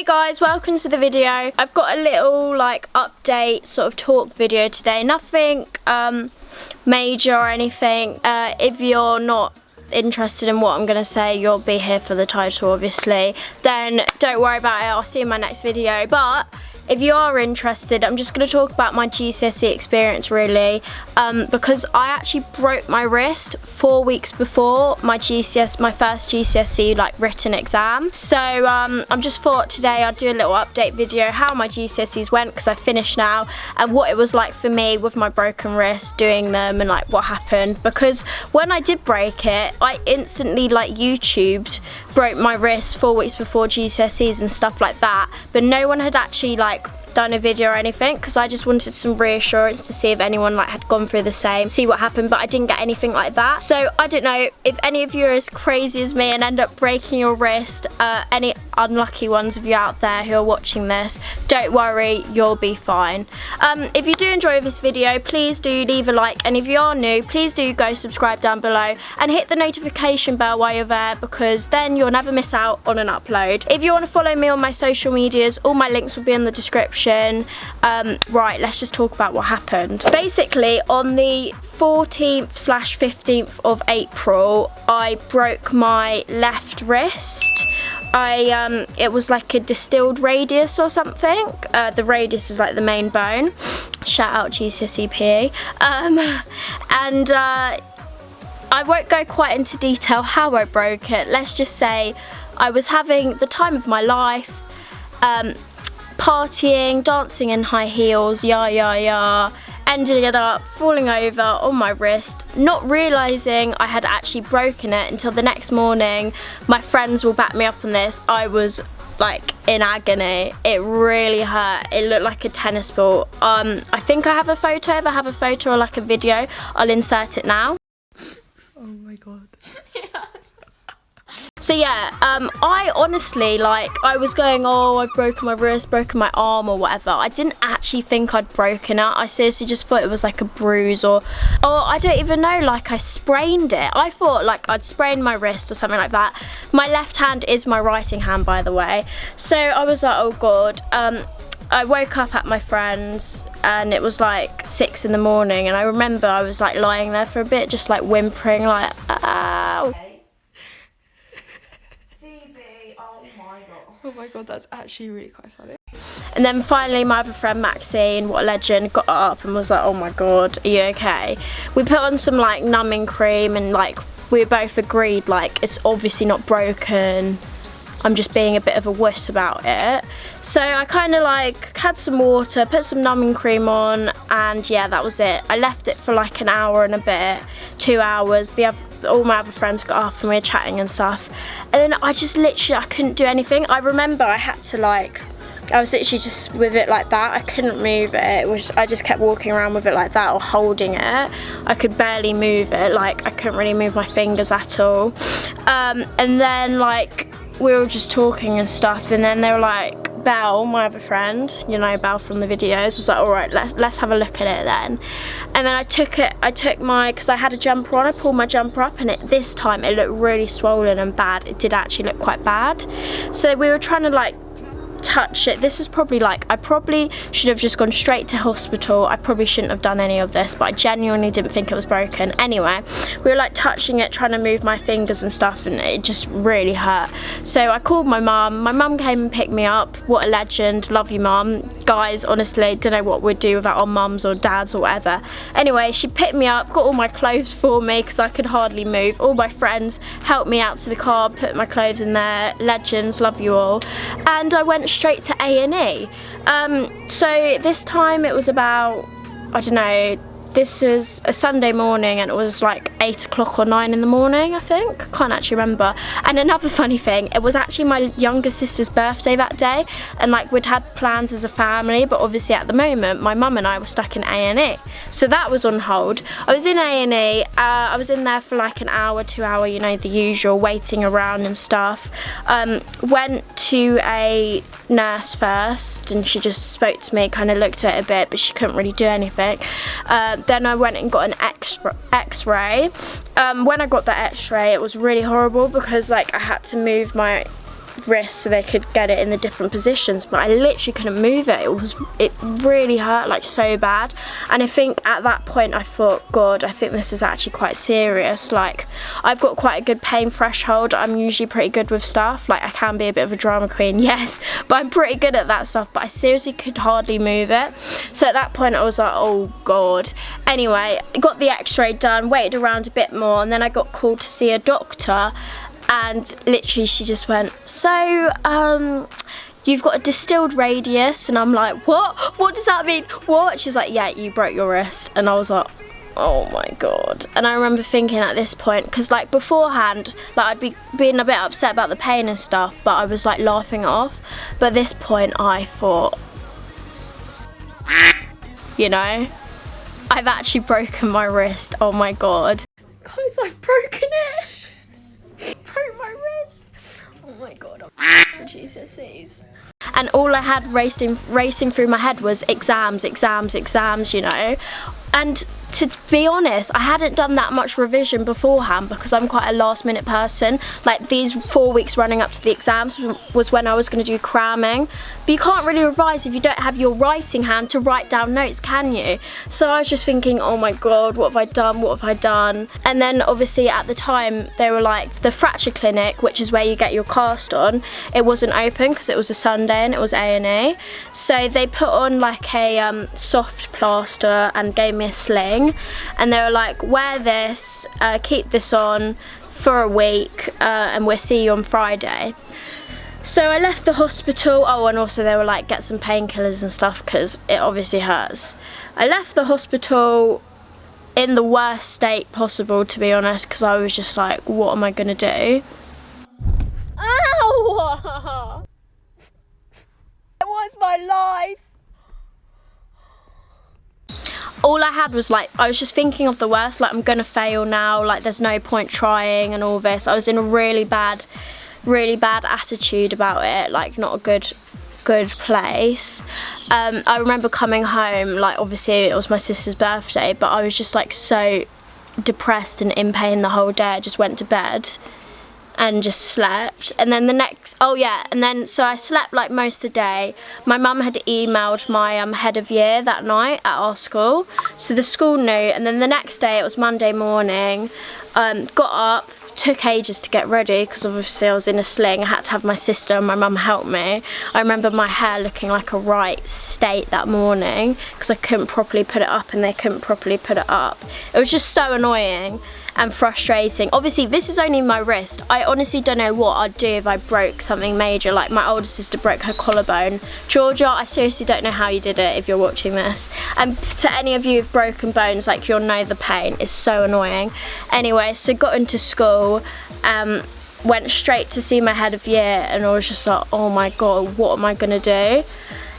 guys, welcome to the video. I've got a little like update sort of talk video today. Nothing major or anything. If you're not interested in what I'm gonna say, you'll be here for the title obviously, then don't worry about it. I'll see you in my next video. But if you are interested, I'm just going to talk about my GCSE experience really, because I actually broke my wrist 4 weeks before my first GCSE like written exam. So I'm just thought today I'd do a little update video how my GCSEs went, because I finished now, and what it was like for me with my broken wrist doing them and like what happened. Because when I did break it, I instantly like YouTubed broke my wrist 4 weeks before GCSEs and stuff like that, but no one had actually like done a video or anything, because I just wanted some reassurance to see if anyone like had gone through the same, see what happened, but I didn't get anything like that. So I don't know if any of you are as crazy as me and end up breaking your wrist. Any unlucky ones of you out there who are watching this, don't worry, you'll be fine. If you do enjoy this video, please do leave a like, and if you are new, please do go subscribe down below and hit the notification bell while you're there, because then you'll never miss out on an upload. If you want to follow me on my social medias, all my links will be in the description. Right, let's just talk about what happened. Basically, on the 14th/15th of April, I broke my left wrist. It was like a distilled radius or something. The radius is like the main bone. Shout out GCSE PE. And I won't go quite into detail how I broke it. Let's just say I was having the time of my life, partying, dancing in high heels, ended it up falling over on my wrist, not realising I had actually broken it until the next morning. My friends will back me up on this. I was like in agony. It really hurt. It looked like a tennis ball. I think I have a photo. If I have a photo or like a video, I'll insert it now. Oh my god. Yes. So yeah, I honestly, like, I was going, oh, I've broken my wrist, broken my arm or whatever. I didn't actually think I'd broken it. I seriously just thought it was like a bruise or I don't even know, like I sprained it. I thought like I'd sprained my wrist or something like that. My left hand is my writing hand, by the way. So I was like, oh god. I woke up at my friend's and it was like 6 in the morning, and I remember I was like lying there for a bit, just like whimpering, like, ow. Phoebe, oh my god. Oh my god, that's actually really quite funny. And then finally my other friend Maxine, what a legend, got up and was like, oh my god, are you okay? We put on some like numbing cream, and like we both agreed like it's obviously not broken. I'm just being a bit of a wuss about it. So I kind of like had some water, put some numbing cream on, and yeah, that was it. I left it for like an hour and a bit, 2 hours. All my other friends got up and we were chatting and stuff. And then I just literally, I couldn't do anything. I remember I had to like, I was literally just with it like that. I couldn't move it. I just kept walking around with it like that or holding it. I could barely move it. Like I couldn't really move my fingers at all. And then like, we were just talking and stuff, and then they were like, Belle, my other friend, you know, Belle from the videos, was like, all right, let's have a look at it then. And then I took my, because I had a jumper on, I pulled my jumper up, and this time it looked really swollen and bad. It did actually look quite bad. So we were trying to like touch it. This is probably like, I probably should have just gone straight to hospital. I probably shouldn't have done any of this, but I genuinely didn't think it was broken. Anyway, we were like touching it, trying to move my fingers and stuff, and it just really hurt. So I called my mum. My mum came and picked me up. What a legend. Love you, mum. Guys, honestly, don't know what we'd do without our mums or dads or whatever. Anyway, she picked me up, got all my clothes for me because I could hardly move. All my friends helped me out to the car, put my clothes in there. Legends, love you all. And I went straight to A&E. So this time it was about, I don't know, this was a Sunday morning, and it was like 8 o'clock or 9 in the morning, I think. Can't actually remember. And another funny thing, it was actually my younger sister's birthday that day, and like we'd had plans as a family, but obviously at the moment my mum and I were stuck in A&E, so that was on hold. I was in A&E. I was in there for like an hour, 2 hour, you know, the usual, waiting around and stuff. Went to a nurse first, and she just spoke to me, kind of looked at it a bit, but she couldn't really do anything. Then I went and got an x-ray. When I got the x-ray, it was really horrible because like I had to move my wrist so they could get it in the different positions, but I literally couldn't move it. It really hurt like so bad, and I think at that point I thought, God, I think this is actually quite serious. Like, I've got quite a good pain threshold. I'm usually pretty good with stuff. Like, I can be a bit of a drama queen, yes, but I'm pretty good at that stuff, but I seriously could hardly move it. So at that point I was like, oh God. Anyway, got the x-ray done, waited around a bit more, and then I got called to see a doctor, and literally she just went, so you've got a distilled radius. And I'm like, what does that mean? What? She's like, yeah, you broke your wrist. And I was like, oh my God. And I remember thinking at this point, because like beforehand, like I'd be being a bit upset about the pain and stuff, but I was like laughing it off. But at this point I thought, you know, I've actually broken my wrist. Oh my God. Guys, I've broken it. Broke my wrist. Oh my God, I'm for GCSEs. And all I had racing through my head was exams, you know. And to be honest, I hadn't done that much revision beforehand because I'm quite a last minute person. Like, these 4 weeks running up to the exams was when I was going to do cramming. But you can't really revise if you don't have your writing hand to write down notes, can you? So I was just thinking, oh my God, what have I done? What have I done? And then obviously at the time they were like, the fracture clinic, which is where you get your cast on, it wasn't open because it was a Sunday and it was A&E. So they put on like a soft plaster and gave me a sling, and they were like, wear this, keep this on for a week, and we'll see you on Friday. So I left the hospital. Oh, and also they were like, get some painkillers and stuff because it obviously hurts. I left the hospital in the worst state possible, to be honest, because I was just like, what am I gonna do? Ow! It was my life. All I had was like, I was just thinking of the worst, like I'm gonna fail now, like there's no point trying and all this. I was in a really bad attitude about it, like not a good place. I remember coming home, like obviously it was my sister's birthday, but I was just like so depressed and in pain the whole day. I just went to bed and just slept. And then so I slept like most of the day. My mum had emailed my head of year that night at our school, so the school knew. And then the next day, it was Monday morning, got up, took ages to get ready because obviously I was in a sling. I had to have my sister and my mum help me. I remember my hair looking like a right state that morning because I couldn't properly put it up and they couldn't properly put it up. It was just so annoying and frustrating. Obviously this is only my wrist. I honestly don't know what I'd do if I broke something major. Like my older sister broke her collarbone. Georgia, I seriously don't know how you did it if you're watching this. And to any of you who've broken bones, like you'll know the pain. It's so annoying. Anyway, so got into school, went straight to see my head of year, and I was just like, oh my God, what am I gonna do?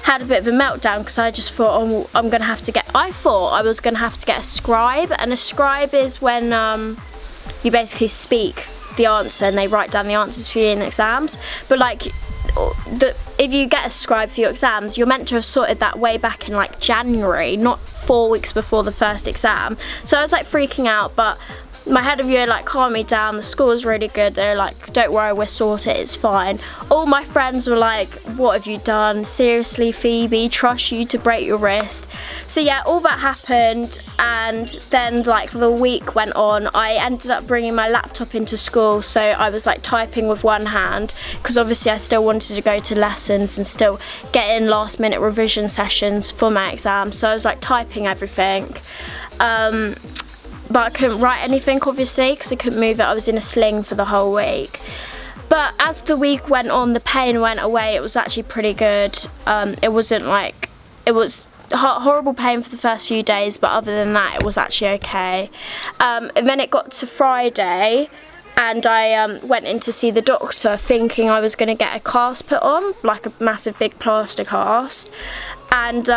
Had a bit of a meltdown because I just thought, oh, I thought I was gonna have to get a scribe, and a scribe is when you basically speak the answer and they write down the answers for you in exams. But like, if you get a scribe for your exams, you're meant to have sorted that way back in like January, not 4 weeks before the first exam. So I was like freaking out, but my head of year like calmed me down. The school was really good. They're like, don't worry, we'll sort it, it's fine. All my friends were like, what have you done? Seriously, Phoebe, trust you to break your wrist. So yeah, all that happened, and then like the week went on. I ended up bringing my laptop into school, so I was like typing with one hand because obviously I still wanted to go to lessons and still get in last minute revision sessions for my exams. So I was like typing everything. But I couldn't write anything obviously because I couldn't move it. I was in a sling for the whole week. But as the week went on, the pain went away. It was actually pretty good. It wasn't like, it was horrible pain for the first few days, but other than that it was actually okay. And then it got to Friday and I went in to see the doctor thinking I was going to get a cast put on, like a massive big plaster cast. And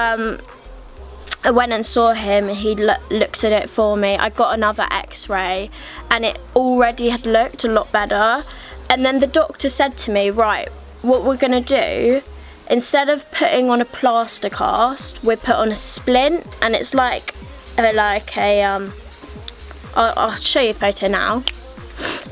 I went and saw him and he looked at it for me. I got another x-ray and it already had looked a lot better. And then the doctor said to me, right, what we're gonna do, instead of putting on a plaster cast, we put on a splint, and it's like a I'll show you a photo now.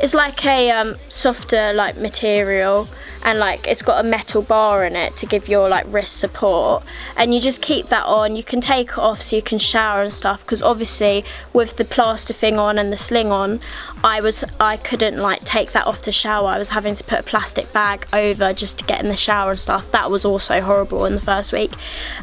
It's like a softer like material, and like it's got a metal bar in it to give your like wrist support, and you just keep that on. You can take it off so you can shower and stuff, because obviously with the plaster thing on and the sling on, I couldn't like take that off to shower. I was having to put a plastic bag over just to get in the shower and stuff. That was also horrible in the first week,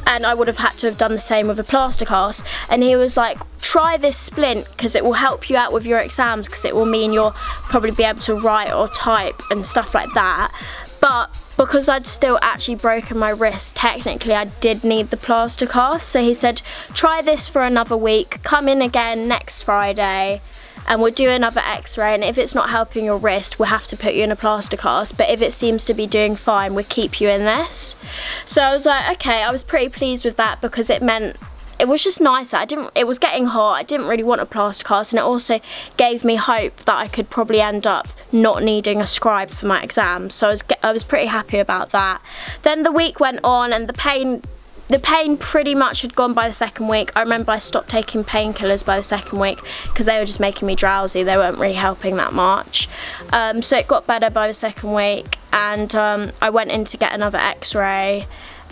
and I would have had to have done the same with a plaster cast. And he was like, try this splint because it will help you out with your exams, because it will mean you'll probably be able to write or type and stuff like that. But because I'd still actually broken my wrist, technically I did need the plaster cast. So he said, try this for another week, come in again next Friday and we'll do another x-ray, and if it's not helping your wrist, we'll have to put you in a plaster cast, but if it seems to be doing fine, we'll keep you in this. So I was like, okay, I was pretty pleased with that, because it meant it was just nicer. It was getting hot, I didn't really want a plaster cast, and it also gave me hope that I could probably end up not needing a scribe for my exams. So I was pretty happy about that. Then the week went on, and the pain pretty much had gone by the second week. I remember I stopped taking painkillers by the second week because they were just making me drowsy. They weren't really helping that much. So it got better by the second week, and I went in to get another x-ray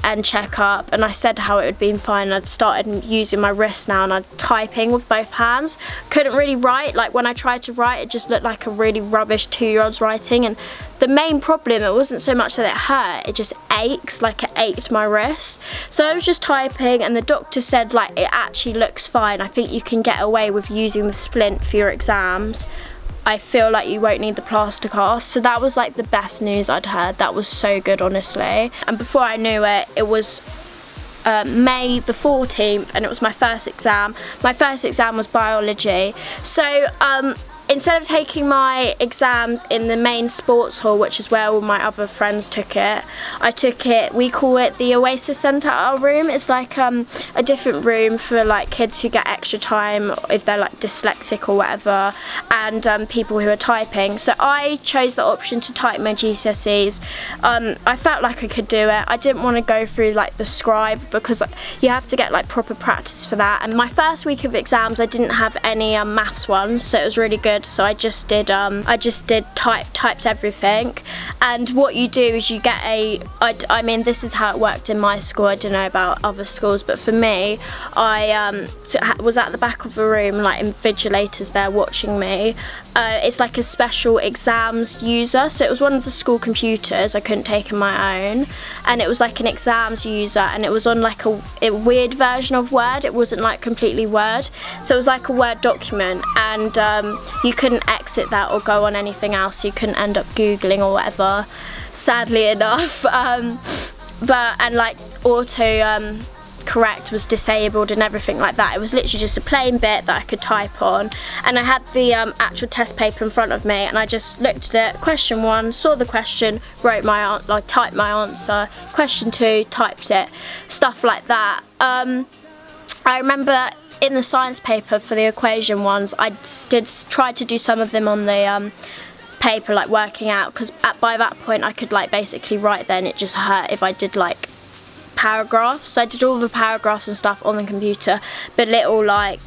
and check up, and I said how it had been fine. I'd started using my wrist now, and I'd typing with both hands. Couldn't really write. Like when I tried to write, it just looked like a really rubbish 2-year-old's writing. And the main problem, it wasn't so much that it hurt, it just aches, like it ached my wrist. So I was just typing, and the doctor said like it actually looks fine. I think you can get away with using the splint for your exams. I feel like you won't need the plaster cast. So that was like the best news I'd heard. That was so good, honestly. And before I knew it, it was May the 14th, and it was my first exam. My first exam was biology. So instead of taking my exams in the main sports hall, which is where all my other friends took it, I took it, we call it the Oasis Centre, our room. It's like a different room for like kids who get extra time if they're like dyslexic or whatever, and people who are typing. So I chose the option to type my GCSEs. I felt like I could do it. I didn't want to go through like the scribe, because you have to get like proper practice for that. And my first week of exams, I didn't have any maths ones, so it was really good. So I just did typed everything. And what you do is you get I mean, this is how it worked in my school. I don't know about other schools, but for me, I was at the back of the room, like invigilators there watching me. It's like a special exams user, so it was one of the school computers. I couldn't take on my own, and it was like an exams user, and it was on like a weird version of Word. It wasn't like completely Word, so it was like a Word document, and you couldn't exit that or go on anything else. You couldn't end up Googling or whatever, sadly enough. And like auto correct was disabled and everything like that. It was literally just a plain bit that I could type on, and I had the actual test paper in front of me, and I just looked at it. Question 1, saw the question, wrote typed my answer. Question 2, typed it. Stuff like that. I remember in the science paper for the equation ones, I did try to do some of them on the paper, like working out, because by that point I could like basically write then. It just hurt if I did like paragraphs. So I did all the paragraphs and stuff on the computer, but little like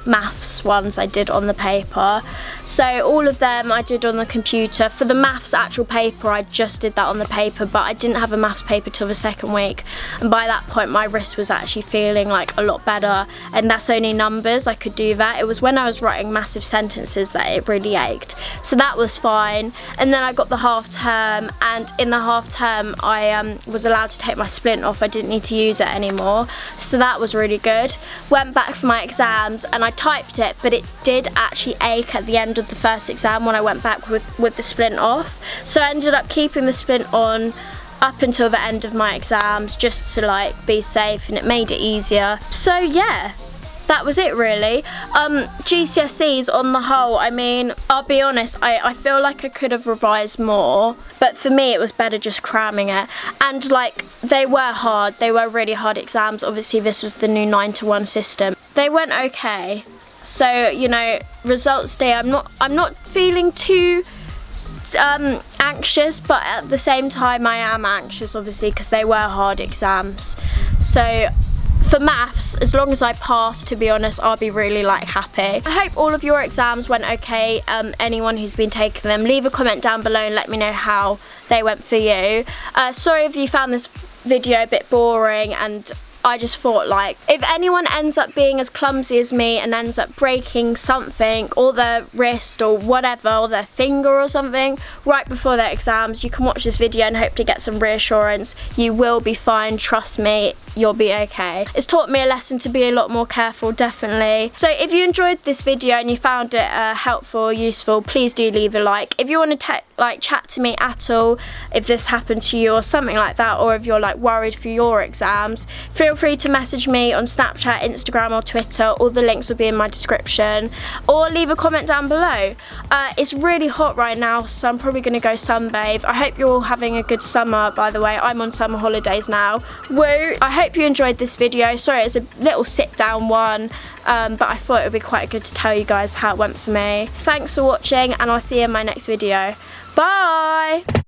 maths ones I did on the paper. So all of them I did on the computer. For the maths actual paper, I just did that on the paper, but I didn't have a maths paper till the second week, and by that point my wrist was actually feeling like a lot better, and that's only numbers. I could do that. It was when I was writing massive sentences that it really ached, so that was fine. And then I got the half term, and in the half term I was allowed to take my splint off. I didn't need to use it anymore, so that was really good. Went back for my exams, and I typed it, but it did actually ache at the end of the first exam when I went back with the splint off. So I ended up keeping the splint on up until the end of my exams, just to like be safe, and it made it easier. So yeah, that was it really. GCSEs on the whole, I mean, I'll be honest, I feel like I could have revised more, but for me it was better just cramming it. And like, they were hard, they were really hard exams. Obviously this was the new 9-to-1 system. They went okay. So, you know, results day, I'm not feeling too anxious, but at the same time I am anxious obviously, because they were hard exams. So for maths, as long as I pass, to be honest, I'll be really like happy. I hope all of your exams went okay. Anyone who's been taking them, leave a comment down below and let me know how they went for you. Sorry if you found this video a bit boring, and I just thought, like, if anyone ends up being as clumsy as me and ends up breaking something, or their wrist or whatever, or their finger or something, right before their exams, you can watch this video and hope to get some reassurance. You will be fine, trust me, you'll be okay. It's taught me a lesson to be a lot more careful, definitely. So if you enjoyed this video and you found it helpful, useful, please do leave a like. If you want to chat to me at all, if this happened to you or something like that, or if you're like worried for your exams, feel free to message me on Snapchat, Instagram or Twitter. All the links will be in my description, or leave a comment down below. It's really hot right now, so I'm probably going to go sunbathe. I hope you're all having a good summer, by the way. I'm on summer holidays now. Woo! I hope you enjoyed this video. Sorry it's a little sit down one, but I thought it would be quite good to tell you guys how it went for me. Thanks for watching, and I'll see you in my next video. Bye!